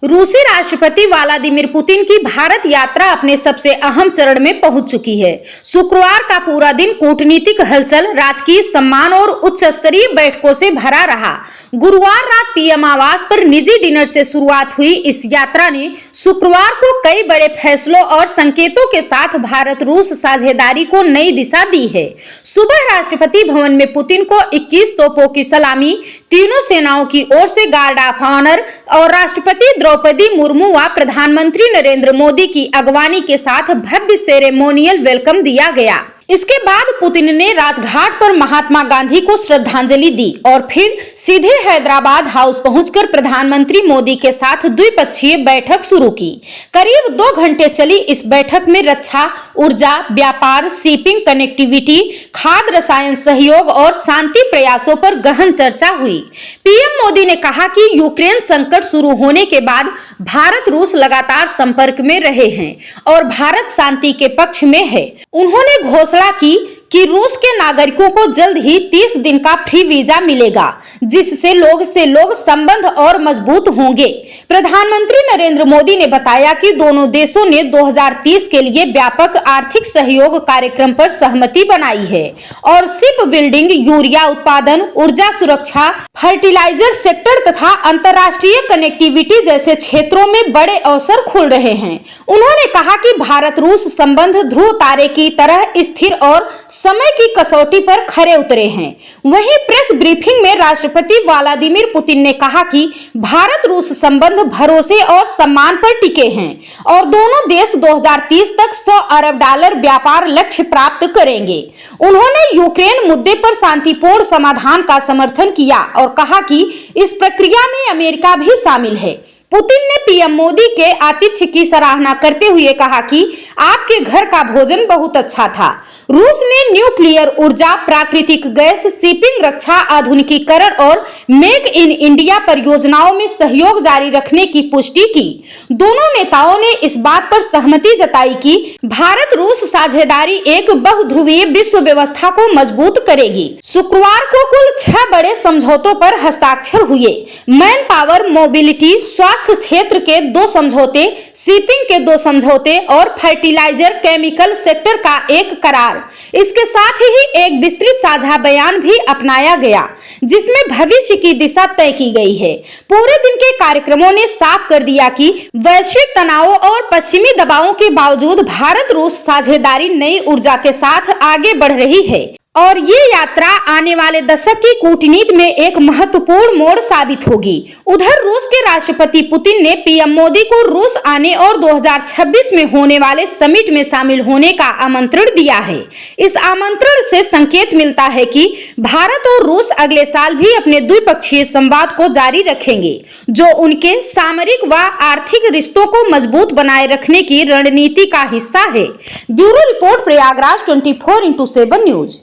रूसी राष्ट्रपति Vladimir Putin की भारत यात्रा अपने सबसे अहम चरण में पहुंच चुकी है। शुक्रवार का पूरा दिन कूटनीतिक हलचल, राजकीय सम्मान और उच्च स्तरीय बैठकों से भरा रहा। गुरुवार रात पीएम आवास पर निजी डिनर से शुरुआत हुई इस यात्रा ने शुक्रवार को कई बड़े फैसलों और संकेतों के साथ भारत रूस साझेदारी को नई दिशा दी है। सुबह राष्ट्रपति भवन में पुतिन को 21 तोपों की सलामी, तीनों सेनाओं की ओर से गार्ड ऑफ ऑनर और राष्ट्रपति द्रौपदी मुर्मू व प्रधानमंत्री नरेंद्र मोदी की अगवानी के साथ भव्य सेरेमोनियल वेलकम दिया गया। इसके बाद पुतिन ने राजघाट पर महात्मा गांधी को श्रद्धांजलि दी और फिर सीधे हैदराबाद हाउस पहुंचकर प्रधानमंत्री मोदी के साथ द्विपक्षीय बैठक शुरू की। करीब 2 घंटे चली इस बैठक में रक्षा, ऊर्जा, व्यापार, शिपिंग, कनेक्टिविटी, खाद्य रसायन सहयोग और शांति प्रयासों पर गहन चर्चा हुई। पीएम मोदी ने कहा कि यूक्रेन संकट शुरू होने के बाद भारत रूस लगातार संपर्क में रहे हैं और भारत शांति के पक्ष में है। उन्होंने घोषणा की कि रूस के नागरिकों को जल्द ही 30 दिन का फ्री वीजा मिलेगा, जिससे लोग से लोग संबंध और मजबूत होंगे। प्रधानमंत्री नरेंद्र मोदी ने बताया कि दोनों देशों ने 2030 के लिए व्यापक आर्थिक सहयोग कार्यक्रम पर सहमति बनाई है और शिप बिल्डिंग, यूरिया उत्पादन, ऊर्जा सुरक्षा, फर्टिलाइजर सेक्टर तथा अंतर्राष्ट्रीय कनेक्टिविटी जैसे क्षेत्रों में बड़े अवसर खुल रहे हैं। उन्होंने कहा कि भारत रूस संबंध ध्रुव तारे की तरह स्थिर और समय की कसौटी पर खरे उतरे हैं। वहीं प्रेस ब्रीफिंग में राष्ट्रपति व्लादिमीर पुतिन ने कहा कि भारत रूस संबंध भरोसे और सम्मान पर टिके हैं और दोनों देश 2030 तक $100 अरब व्यापार लक्ष्य प्राप्त करेंगे। उन्होंने यूक्रेन मुद्दे पर शांतिपूर्ण समाधान का समर्थन किया और कहा कि इस प्रक्रिया में अमेरिका भी शामिल है। पुतिन ने पीएम मोदी के आतिथ्य की सराहना करते हुए कहा कि आपके घर का भोजन बहुत अच्छा था। रूस ने न्यूक्लियर ऊर्जा, प्राकृतिक गैस, शिपिंग, रक्षा, आधुनिकीकरण और मेक इन इंडिया परियोजनाओं में सहयोग जारी रखने की पुष्टि की। दोनों नेताओं ने इस बात पर सहमति जताई कि भारत रूस साझेदारी एक बहुध्रुवीय विश्व व्यवस्था को मजबूत करेगी। शुक्रवार को कुल 6 बड़े समझौतों पर हस्ताक्षर हुए। मैन पावर, मोबिलिटी, स्वास्थ्य क्षेत्र के 2 समझौते, शिपिंग के 2 समझौते और फर्टिलाइजर केमिकल सेक्टर का एक करार। इसके साथ ही एक विस्तृत साझा बयान भी अपनाया गया, जिसमें भविष्य की दिशा तय की गई है। पूरे दिन के कार्यक्रमों ने साफ कर दिया कि वैश्विक तनावों और पश्चिमी दबावों के बावजूद भारत रूस साझेदारी नई ऊर्जा के साथ आगे बढ़ रही है और ये यात्रा आने वाले दशक की कूटनीति में एक महत्वपूर्ण मोड़ साबित होगी। उधर रूस के राष्ट्रपति पुतिन ने पीएम मोदी को रूस आने और 2026 में होने वाले समिट में शामिल होने का आमंत्रण दिया है। इस आमंत्रण से संकेत मिलता है कि भारत और रूस अगले साल भी अपने द्विपक्षीय संवाद को जारी रखेंगे, जो उनके सामरिक व आर्थिक रिश्तों को मजबूत बनाए रखने की रणनीति का हिस्सा है। Bureau report, Prayagraj 24x7 news.